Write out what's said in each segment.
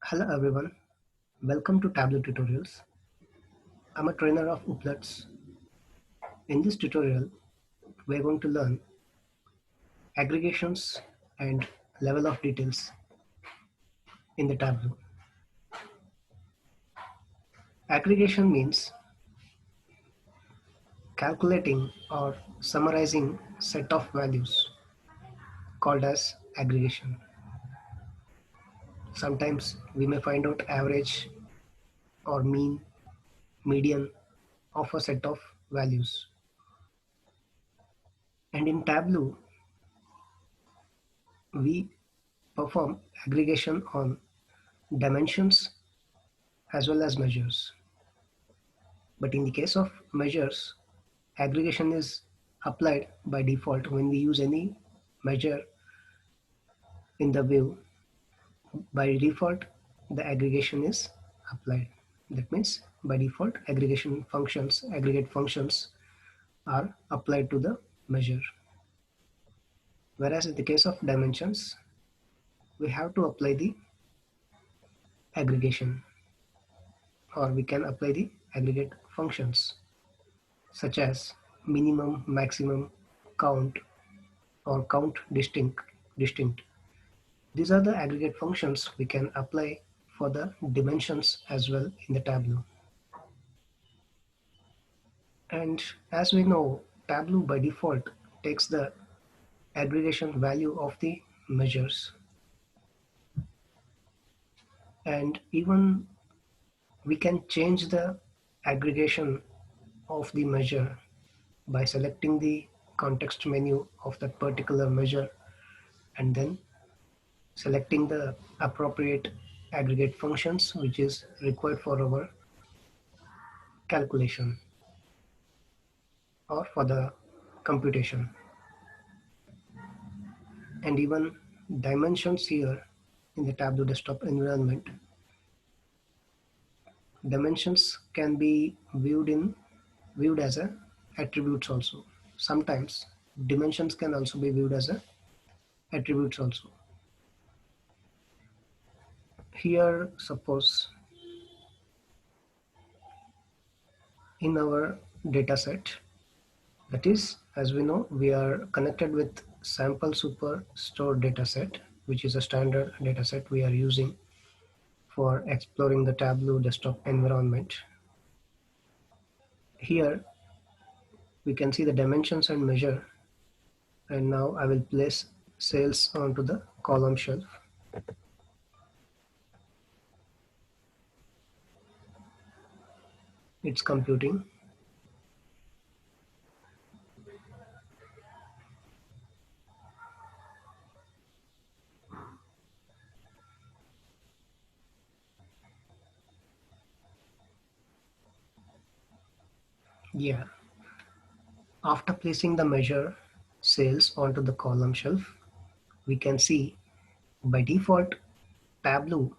Hello everyone, welcome to Tableau tutorials. I'm a trainer of Uplatz. In this tutorial, we're going to learn aggregations and level of details in the Tableau. Aggregation means calculating or summarizing set of values called as aggregation. Sometimes we may find out average or mean, median of a set of values. And in Tableau, we perform aggregation on dimensions as well as measures. But in the case of measures, aggregation is applied by default when we use any measure in the view. By default, the aggregation is applied. That means by default, aggregate functions are applied to the measure. Whereas in the case of dimensions, we have to apply the aggregation, or we can apply the aggregate functions such as minimum, maximum, count, or count distinct. These are the aggregate functions we can apply for the dimensions as well in the Tableau. And as we know, Tableau by default takes the aggregation value of the measures. And even we can change the aggregation of the measure by selecting the context menu of that particular measure and then selecting the appropriate aggregate functions which is required for our calculation or for the computation. And even dimensions here in the Tableau desktop environment, dimensions can be viewed as a attributes also. Sometimes dimensions can also be viewed as a attributes also. Here, suppose in our data set, that is, as we know, we are connected with sample superstore dataset, which is a standard dataset we are using for exploring the Tableau desktop environment. Here we can see the dimensions and measure, and now I will place sales onto the column shelf. It's computing. Yeah. After placing the measure sales onto the column shelf, we can see by default Tableau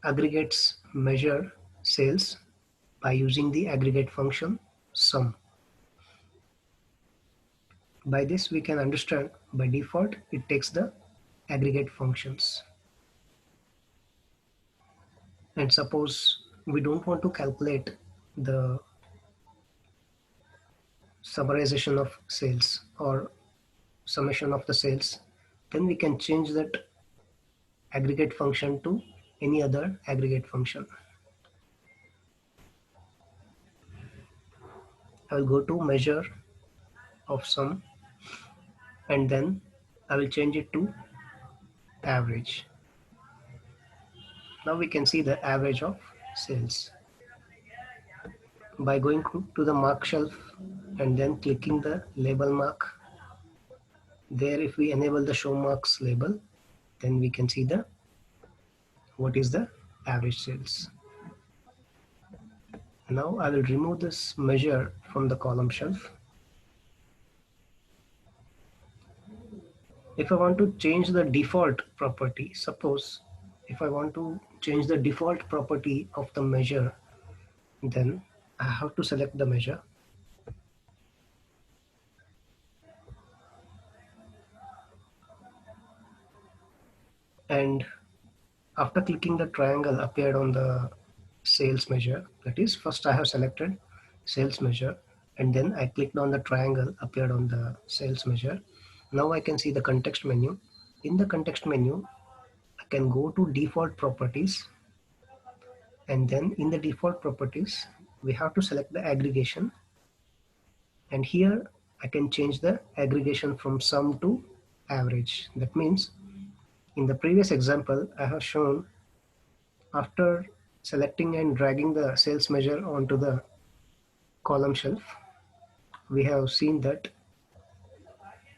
aggregates measure sales by using the aggregate function sum. By this we can understand by default it takes the aggregate functions. And suppose we don't want to calculate the summarization of sales or summation of the sales, then we can change that aggregate function to any other aggregate function. I will go to measure of sum and then I will change it to average. Now we can see the average of sales. By going to the mark shelf and then clicking the label mark, there if we enable the show marks label, then we can see the what is the average sales. Now I will remove this measure from the column shelf. If I want to change the default property, suppose if I want to change the default property of the measure, then I have to select the measure. And After clicking the triangle appeared on the sales measure, that is, first I have selected sales measure and then I clicked on the triangle appeared on the sales measure. Now I can see the context menu. In the context menu, I can go to default properties, and then in the default properties we have to select the aggregation, and here I can change the aggregation from sum to average. That means in the previous example I have shown, after selecting and dragging the sales measure onto the column shelf, we have seen that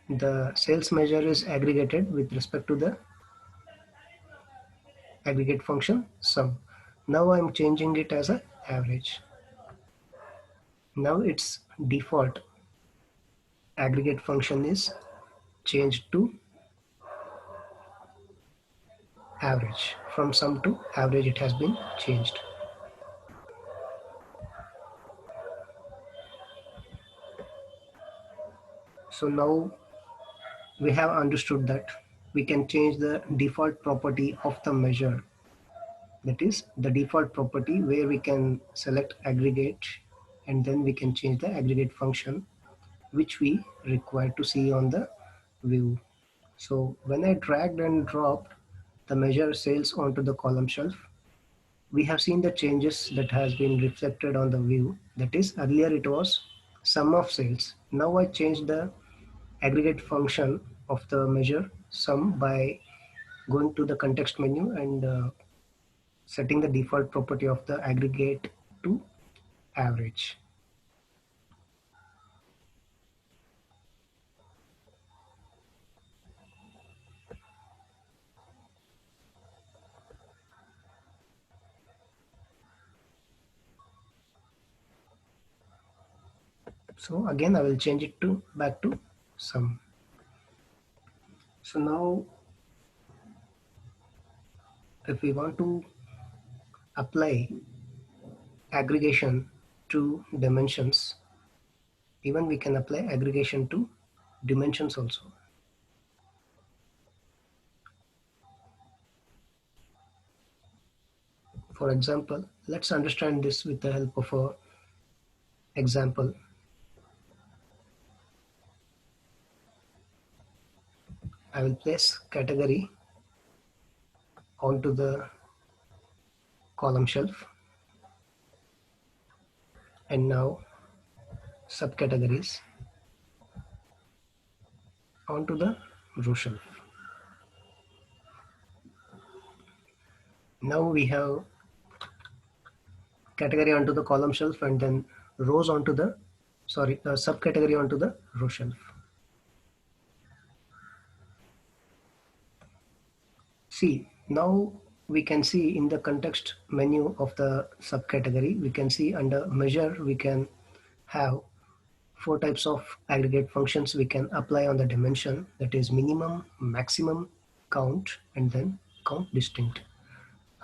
the sales measure is aggregated with respect to the aggregate function sum. Now I'm changing it as a average. Now its default aggregate function is changed to average. From sum to average it has been changed. So now we have understood that we can change the default property of the measure, that is the default property where we can select aggregate and then we can change the aggregate function which we require to see on the view. So when I dragged and dropped the measure sales onto the column shelf, we have seen the changes that has been reflected on the view. That is, earlier it was sum of sales. Now I changed the aggregate function of the measure sum by going to the context menu and setting the default property of the aggregate to average. So again I will change it to back to sum. So now if we want to apply aggregation to dimensions, even we can apply aggregation to dimensions also. For example, let's understand this with the help of a example. I will place category onto the column shelf and now subcategories onto the row shelf. Now we have category onto the column shelf and then rows onto the subcategory onto the row shelf. See, now we can see in the context menu of the subcategory, we can see under measure we can have four types of aggregate functions we can apply on the dimension, that is minimum, maximum, count, and then count distinct.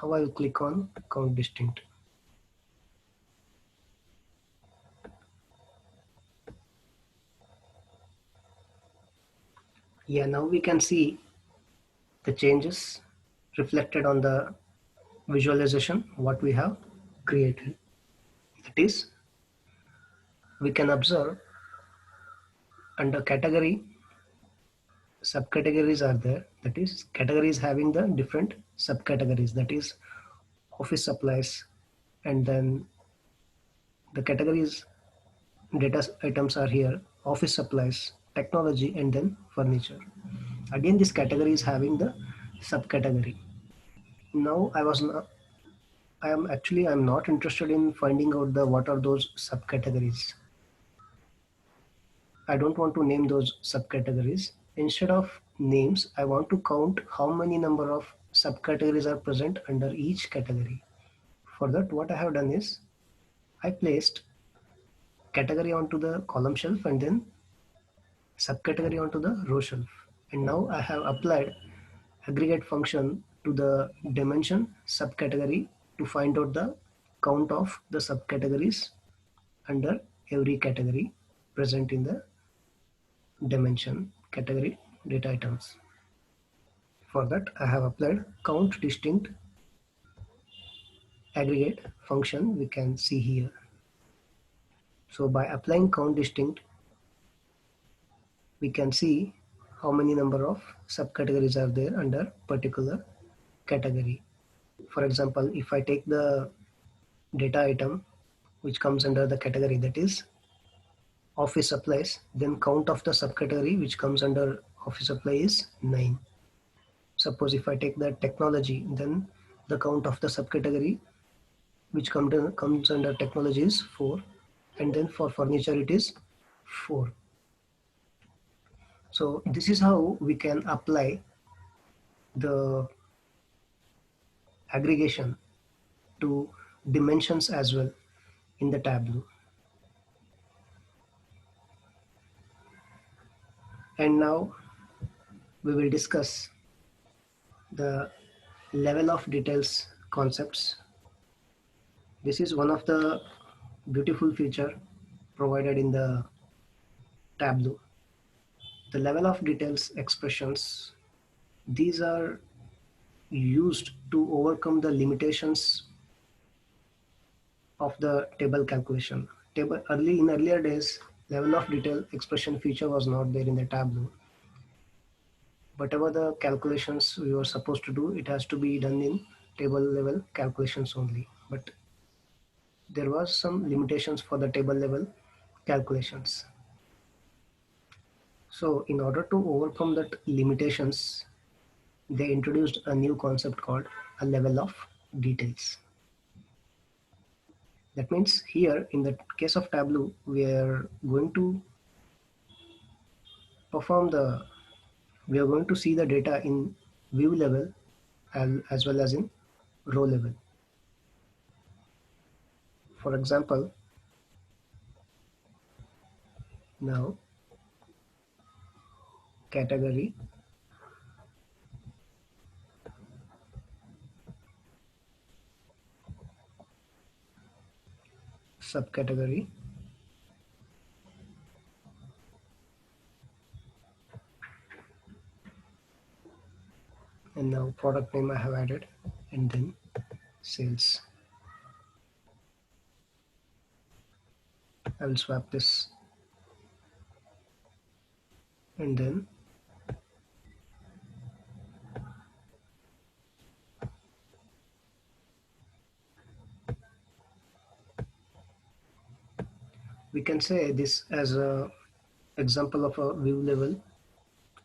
Now I will click on count distinct. Yeah, now we can see the changes reflected on the visualization what we have created. That is, we can observe under category subcategories are there, that is categories having the different subcategories, that is office supplies, and then the categories data items are here, office supplies, technology, and then furniture. Again this category is having the subcategory. Now I'm not interested in finding out the what are those subcategories. I don't want to name those subcategories. Instead of names, I want to count how many number of subcategories are present under each category. For that, what I have done is I placed category onto the column shelf and then subcategory onto the row shelf. And now I have applied aggregate function to the dimension subcategory to find out the count of the subcategories under every category present in the dimension category data items. For that, I have applied count distinct aggregate function we can see here. So by applying count distinct, we can see how many number of subcategories are there under particular category. For example, if I take the data item which comes under the category that is office supplies, then count of the subcategory which comes under office supply is 9. Suppose if I take the technology, then the count of the subcategory which comes under technology is 4, and then for furniture it is 4. So this is how we can apply the aggregation to dimensions as well in the Tableau. And now we will discuss the level of details concepts. This is one of the beautiful feature provided in the Tableau. The level of details expressions, these are used to overcome the limitations of the table calculation. In earlier days, level of detail expression feature was not there in the Tableau. Whatever the calculations we were supposed to do, it has to be done in table level calculations only. But there was some limitations for the table level calculations. So in order to overcome that limitations, they introduced a new concept called a level of details. That means here in the case of Tableau, we are going to perform the, we are going to see the data in view level as well as in row level. For example, now category, subcategory, and now product name I have added, and then sales. I will swap this, and then we can say this as a example of a view level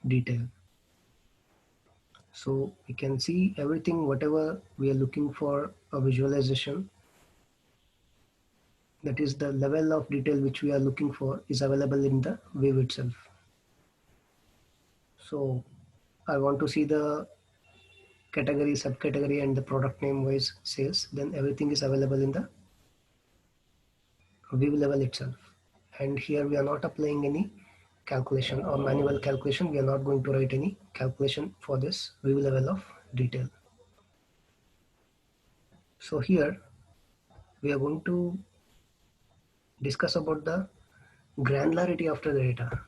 detail. So we can see everything, whatever we are looking for a visualization, that is the level of detail which we are looking for is available in the view itself. So I want to see the category, subcategory, and the product name wise sales, then everything is available in the view level itself. And here we are not applying any calculation or manual calculation. We are not going to write any calculation for this view level of detail. So here we are going to discuss about the granularity of the data.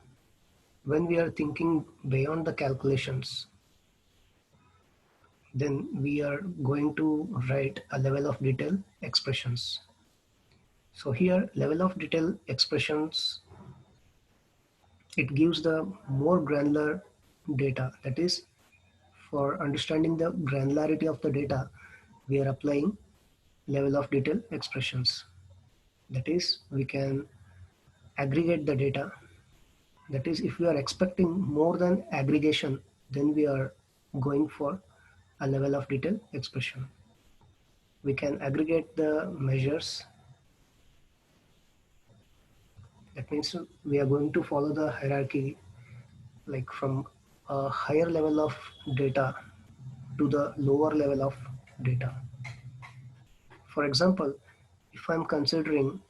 When we are thinking beyond the calculations, then we are going to write a level of detail expressions. So here level of detail expressions, it gives the more granular data. That is, for understanding the granularity of the data, we are applying level of detail expressions. That is, we can aggregate the data. That is, if we are expecting more than aggregation, then we are going for a level of detail expression. We can aggregate the measures. That means we are going to follow the hierarchy, like from a higher level of data to the lower level of data. For example, if I'm considering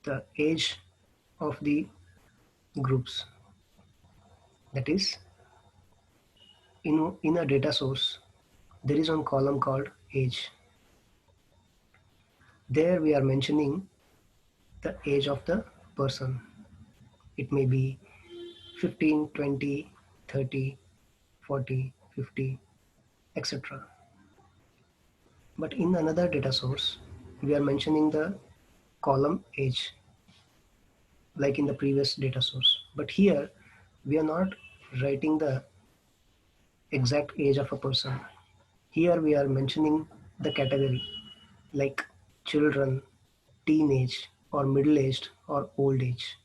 the age of the groups, that is, in a data source, there is one column called age. There we are mentioning the age of the person. It may be 15, 20, 30, 40, 50, etc. But in another data source, we are mentioning the column age, like in the previous data source. But here, we are not writing the exact age of a person. Here we are mentioning the category, like children, teenage, or middle-aged, or old age.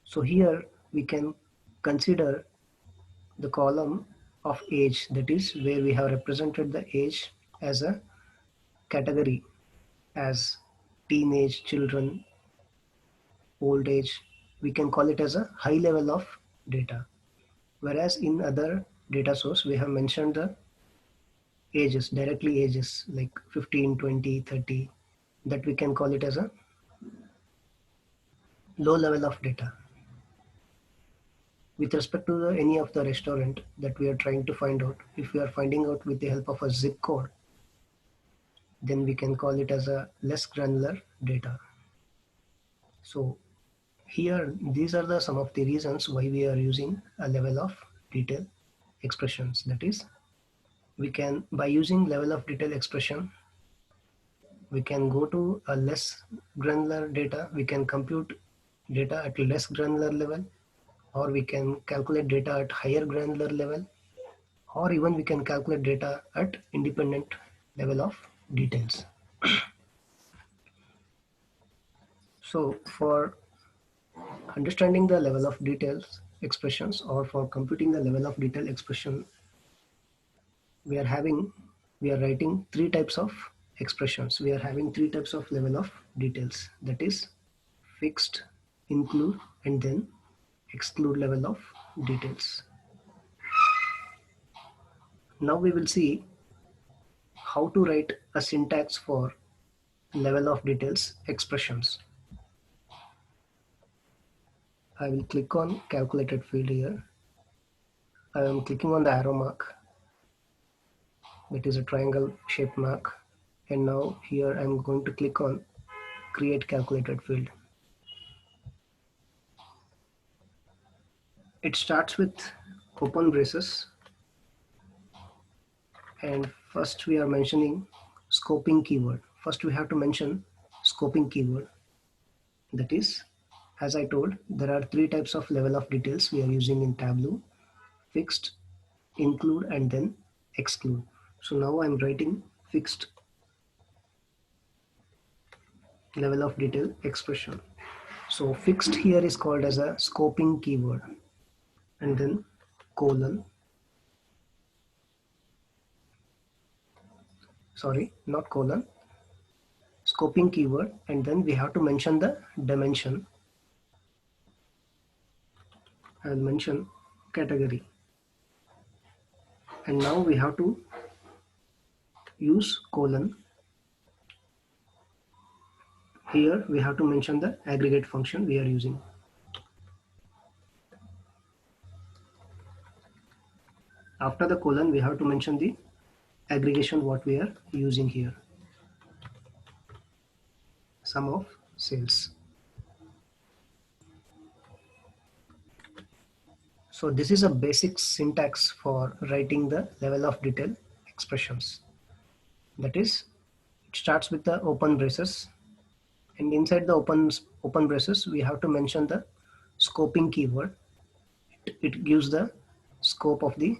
So here we can consider the column of age, that is where we have represented the age as a category, as teenage, children, old age. We can call it as a high level of data. Whereas in other data source, we have mentioned the ages, directly ages like 15, 20, 30, that we can call it as a low level of data. With respect to any of the restaurant that we are trying to find out, if we are finding out with the help of a zip code, then we can call it as a less granular data. So here, these are the some of the reasons why we are using a level of detail expressions. That is, we can, by using level of detail expression, we can go to a less granular data. We can compute data at less granular level, or we can calculate data at higher granular level, or even we can calculate data at independent level of details. So for understanding the level of details expressions, or for computing the level of detail expression, we are having, we are writing three types of expressions. We are having three types of level of details, that is fixed, include, and then exclude level of details. Now we will see how to write a syntax for level of details expressions. I will click on calculated field here. I am clicking on the arrow mark, that is a triangle shaped mark, and now here I am going to click on create calculated field. It starts with open braces, and first we are mentioning scoping keyword. First we have to mention scoping keyword. That is, as I told, there are three types of level of details we are using in Tableau: fixed, include, and then exclude. So now I'm writing fixed level of detail expression. So fixed here is called as a scoping keyword, and then colon, sorry, not colon, scoping keyword, and then we have to mention the dimension. I will mention category, and now we have to use colon. Here we have to mention the aggregate function we are using. After the colon, we have to mention the aggregation what we are using here, sum of sales. So this is a basic syntax for writing the level of detail expressions. That is, it starts with the open braces, and inside the open braces we have to mention the scoping keyword. It gives the scope of the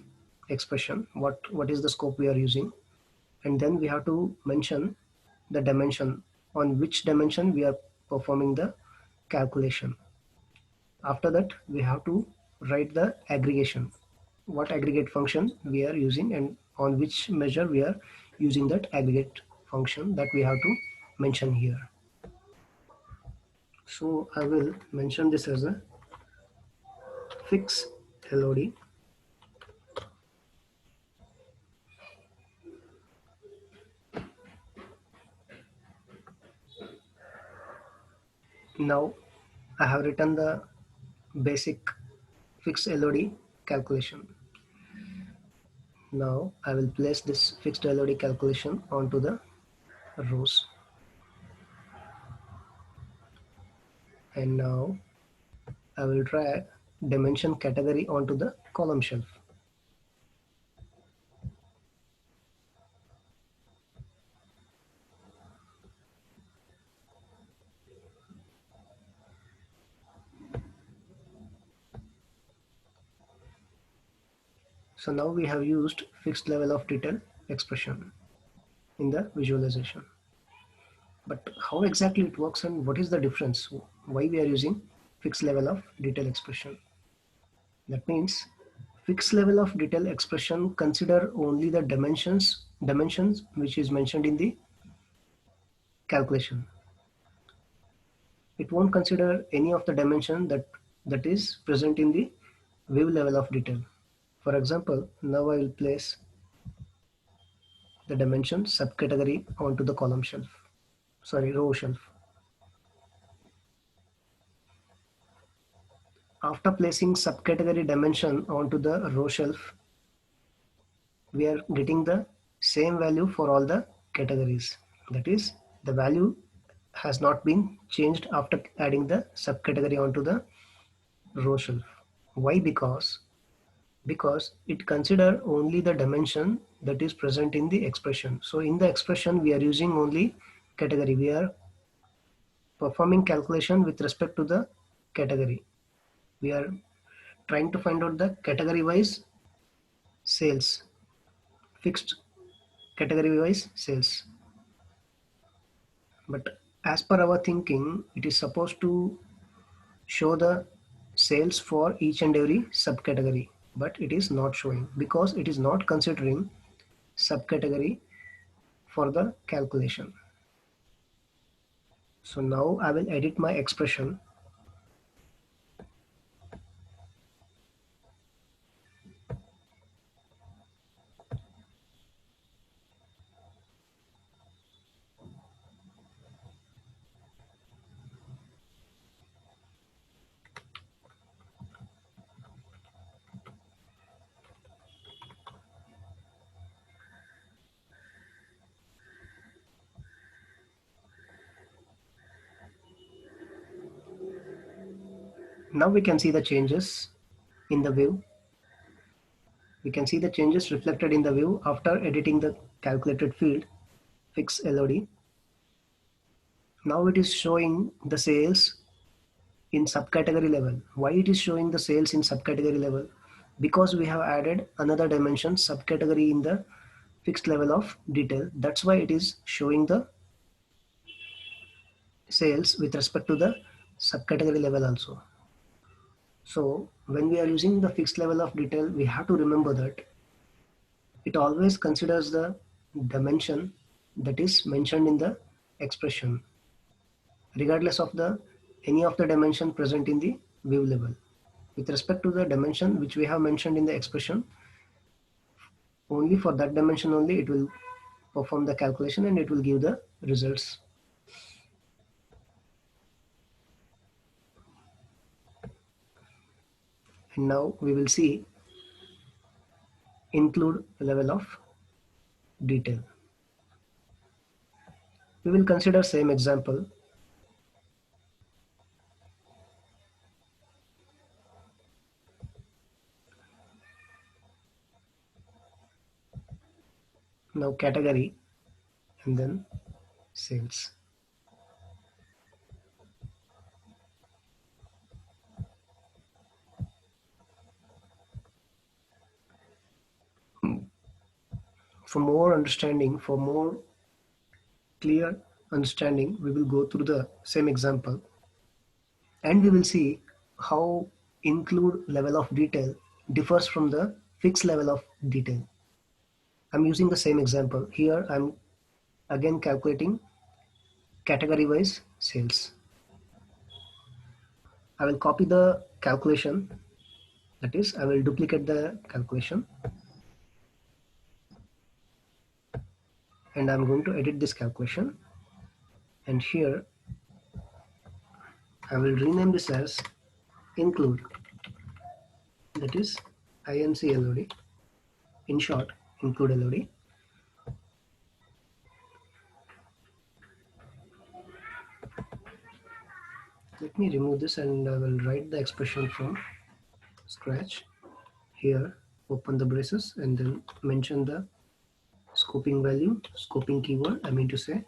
expression, what is the scope we are using, and then we have to mention the dimension, on which dimension we are performing the calculation. After that, we have to write the aggregation, what aggregate function we are using, and on which measure we are using that aggregate function, that we have to mention here. So I will mention this as a fix LOD. Now I have written the basic fixed LOD calculation. Now I will place this fixed LOD calculation onto the rows, and now I will drag dimension category onto the column shelf. So now we have used fixed level of detail expression in the visualization. But how exactly it works and what is the difference? Why we are using fixed level of detail expression? That means fixed level of detail expression consider only the dimensions which is mentioned in the calculation. It won't consider any of the dimension that is present in the view level of detail. For example, now I will place the dimension subcategory onto the column shelf. Sorry, row shelf. After placing subcategory dimension onto the row shelf, we are getting the same value for all the categories. That is, the value has not been changed after adding the subcategory onto the row shelf. Why? Because it consider only the dimension that is present in the expression. So in the expression we are using only category. We are performing calculation with respect to the category. We are trying to find out the category wise sales, fixed category wise sales. But as per our thinking, it is supposed to show the sales for each and every subcategory, but it is not showing because it is not considering subcategory for the calculation. So now I will edit my expression. Now we can see the changes in the view. We can see the changes reflected in the view after editing the calculated field fix LOD. Now it is showing the sales in subcategory level. Why it is showing the sales in subcategory level? Because we have added another dimension subcategory in the fixed level of detail. That's why it is showing the sales with respect to the subcategory level also. So when we are using the fixed level of detail, we have to remember that it always considers the dimension that is mentioned in the expression, regardless of the any of the dimension present in the view level. With respect to the dimension which we have mentioned in the expression, only for that dimension only it will perform the calculation and it will give the results. And now we will see include level of detail. We will consider same example. Now category and then sales. For more understanding, for more clear understanding, we will go through the same example and we will see how include level of detail differs from the fixed level of detail. I'm using the same example. Here I'm again calculating category wise sales. I will copy the calculation, that is I will duplicate the calculation and I'm going to edit this calculation, and here I will rename this as include, that is INCLOD, in short include LOD. Let me remove this and I will write the expression from scratch. Here open the braces and then mention the scoping value, scoping keyword, I mean to say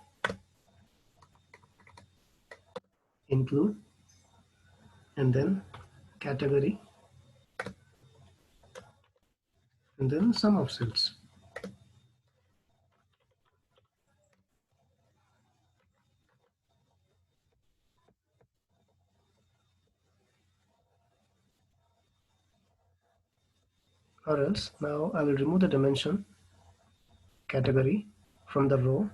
include, and then category and then sum of cells. Or else now I will remove the dimension category from the row,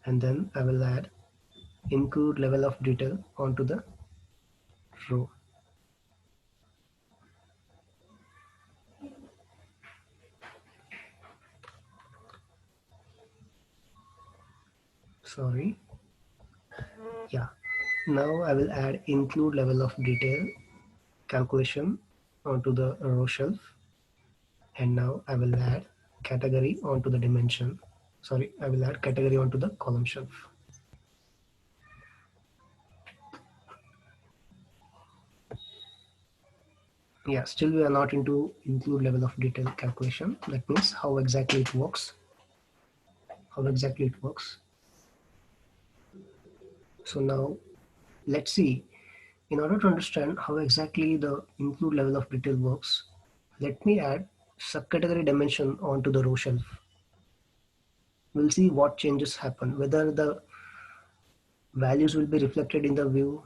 and then I will add include level of detail onto the row. Sorry. Yeah. Now I will add include level of detail calculation onto the row shelf, and now I will add category onto the dimension. Sorry, I will add category onto the column shelf. Yeah, still we are not into include level of detail calculation. That means how exactly it works. How exactly it works. So now let's see. In order to understand how exactly the include level of detail works, let me add subcategory dimension onto the row shelf. We'll see what changes happen, whether the values will be reflected in the view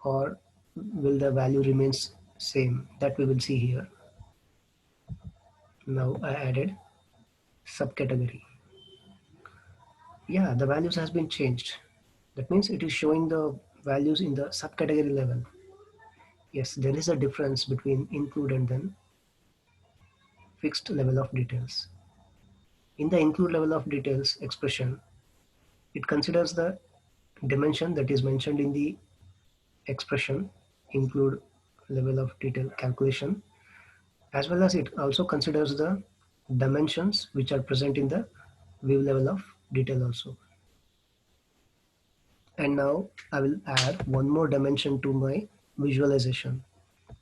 or will the value remains same. That we will see here. Now I added subcategory. Yeah, the values has been changed. That means it is showing the values in the subcategory level. Yes, there is a difference between include and then fixed level of details. In the include level of details expression, it considers the dimension that is mentioned in the expression include level of detail calculation, as well as it also considers the dimensions which are present in the view level of detail also. And now I will add one more dimension to my visualization,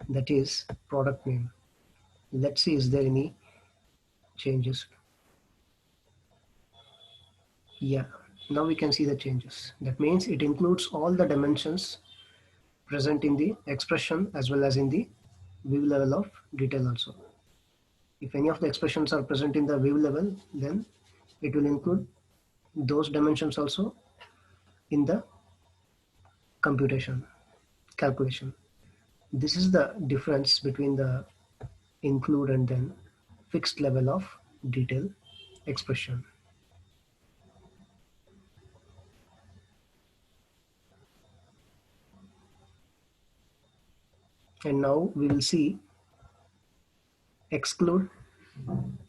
that is product name. Let's see, is there any changes? Yeah, now we can see the changes. That means it includes all the dimensions present in the expression as well as in the view level of detail also. If any of the expressions are present in the view level, then it will include those dimensions also in the computation calculation. This is the difference between the include and then fixed level of detail expression. And now we will see exclude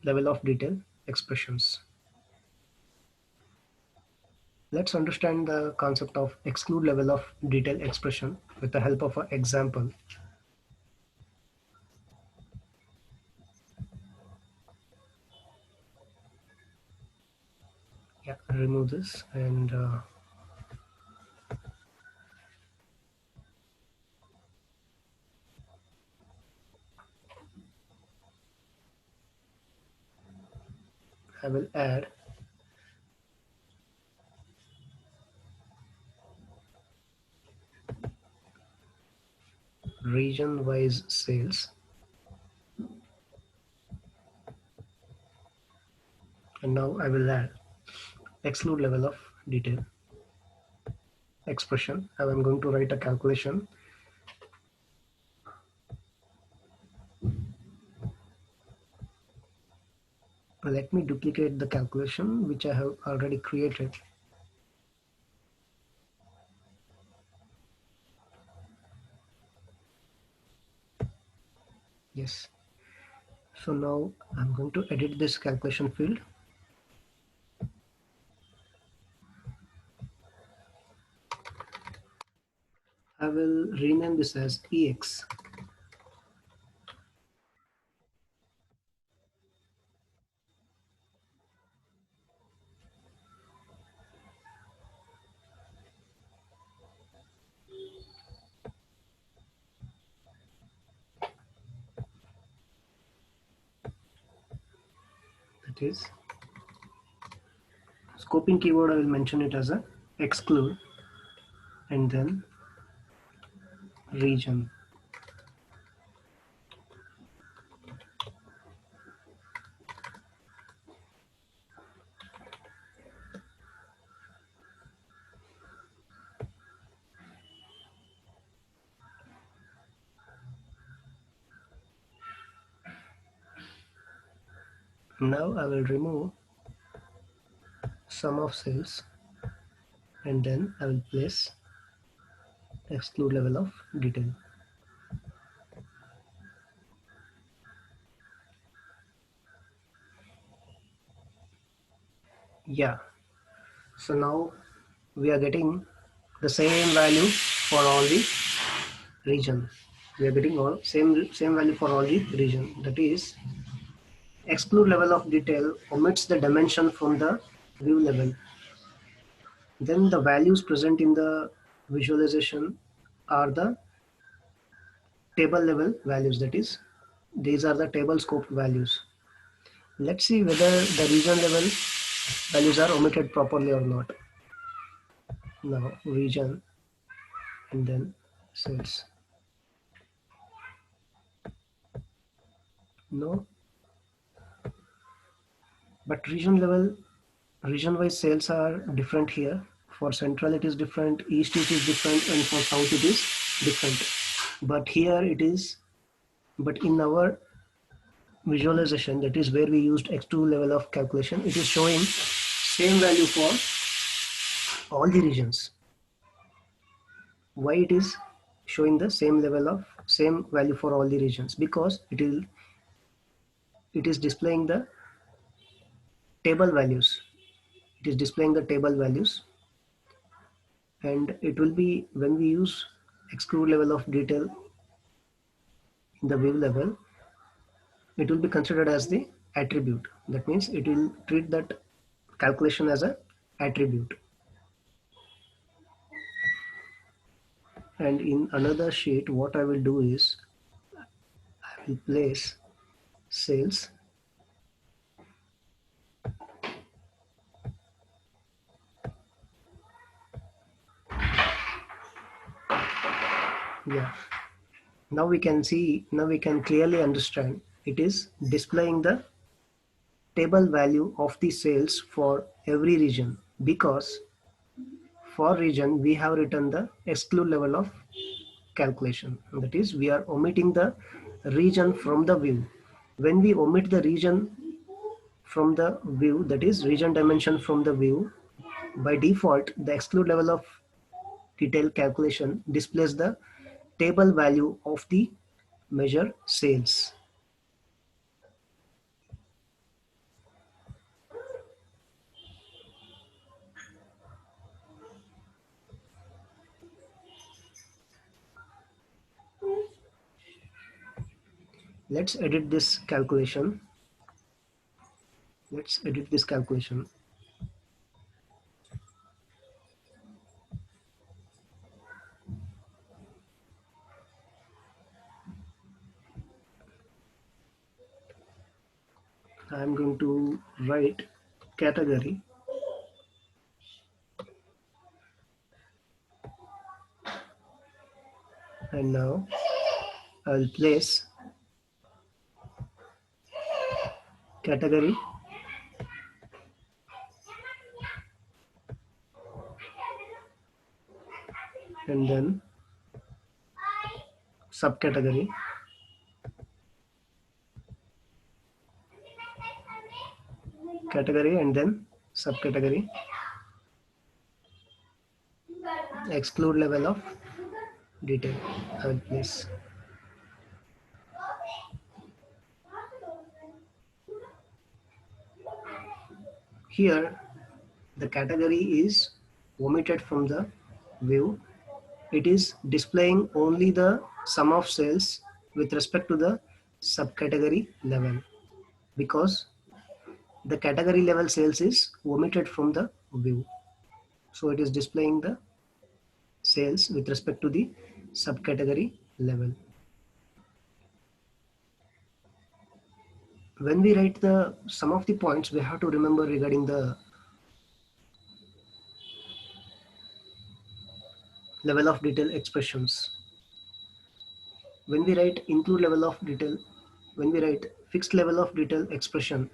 level of detail expressions. Let's understand the concept of exclude level of detail expression with the help of an example. Yeah, remove this and I will add region wise sales, and now I will add exclude level of detail expression, and I'm going to write a calculation. Let me duplicate the calculation which I have already created. Yes. So now I'm going to edit this calculation field. I will rename this as EX. That is scoping keyword. I will mention it as a exclude and then region. Now I will remove sum of cells and then I will place exclude level of detail. Yeah, so now we are getting the same value for all the region. We are getting all same value for all the region. That is, exclude level of detail omits the dimension from the view level. Then the values present in the visualization are the table level values. That is, these are the table scope values. Let's see whether the region level values are omitted properly or not. Now region and then cells. No, but region wise cells are different here. For central it is different, east it is different, and for south it is different. But here it is, but in our visualization, that is where we used x2 level of calculation, it is showing same value for all the regions. Why it is showing the same level of same value for all the regions? Because it is displaying the table values. It is displaying the table values, and it will be when we use exclude level of detail in the view level, it will be considered as the attribute. That means it will treat that calculation as a attribute. And in another sheet, what I will do is I will place sales yeah. Now we can see, now we can clearly understand it is displaying the table value of the sales for every region, because for region we have written the exclude level of calculation. That is, we are omitting the region from the view. When we omit the region from the view, that is region dimension from the view, by default the exclude level of detail calculation displays the table value of the measure sales. Let's edit this calculation. Let's edit this calculation. I'm going to write category and now I'll place category and then subcategory, category and then subcategory, exclude level of detail. I'll place here the category is omitted from the view. It is displaying only the sum of cells with respect to the subcategory level, because the category level sales is omitted from the view. So it is displaying the sales with respect to the subcategory level. When we write the some of the points, we have to remember regarding the level of detail expressions. When we write include level of detail, when we write fixed level of detail expression,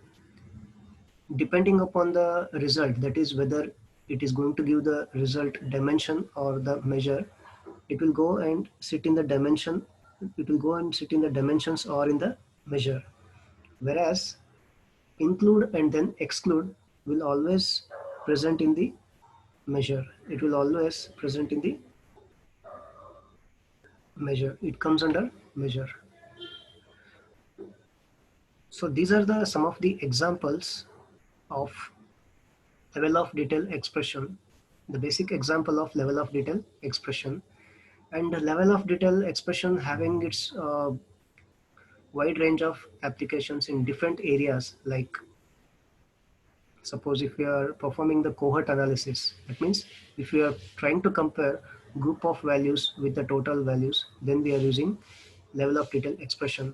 depending upon the result, that is whether it is going to give the result dimension or the measure, it will go and sit in the dimension, it will go and sit in the dimensions or in the measure. Whereas include and then exclude will always present in the measure. It will always present in the measure. It comes under measure. So these are the some of the examples of level of detail expression, the basic example of level of detail expression. And the level of detail expression having its wide range of applications in different areas. Like suppose if we are performing the cohort analysis, that means if we are trying to compare group of values with the total values, then we are using level of detail expression.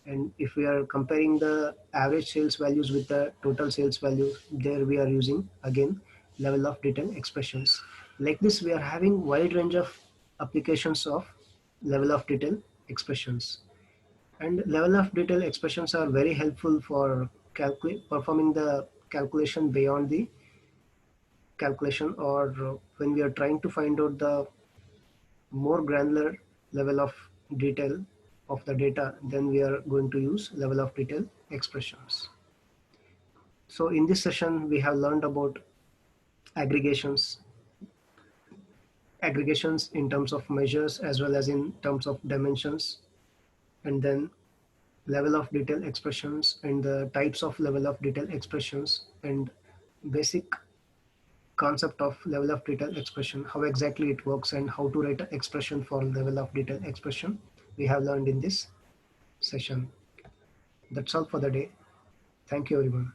And if we are comparing the average sales values with the total sales value, there we are using again level of detail expressions. Like this, we are having wide range of applications of level of detail expressions. And level of detail expressions are very helpful for performing the calculation beyond the calculation, or when we are trying to find out the more granular level of detail of the data, then we are going to use level of detail expressions. So in this session, we have learned about aggregations, aggregations in terms of measures as well as in terms of dimensions, and then level of detail expressions and the types of level of detail expressions, and basic concept of level of detail expression, how exactly it works and how to write an expression for level of detail expression, we have learned in this session. That's all for the day. Thank you everyone.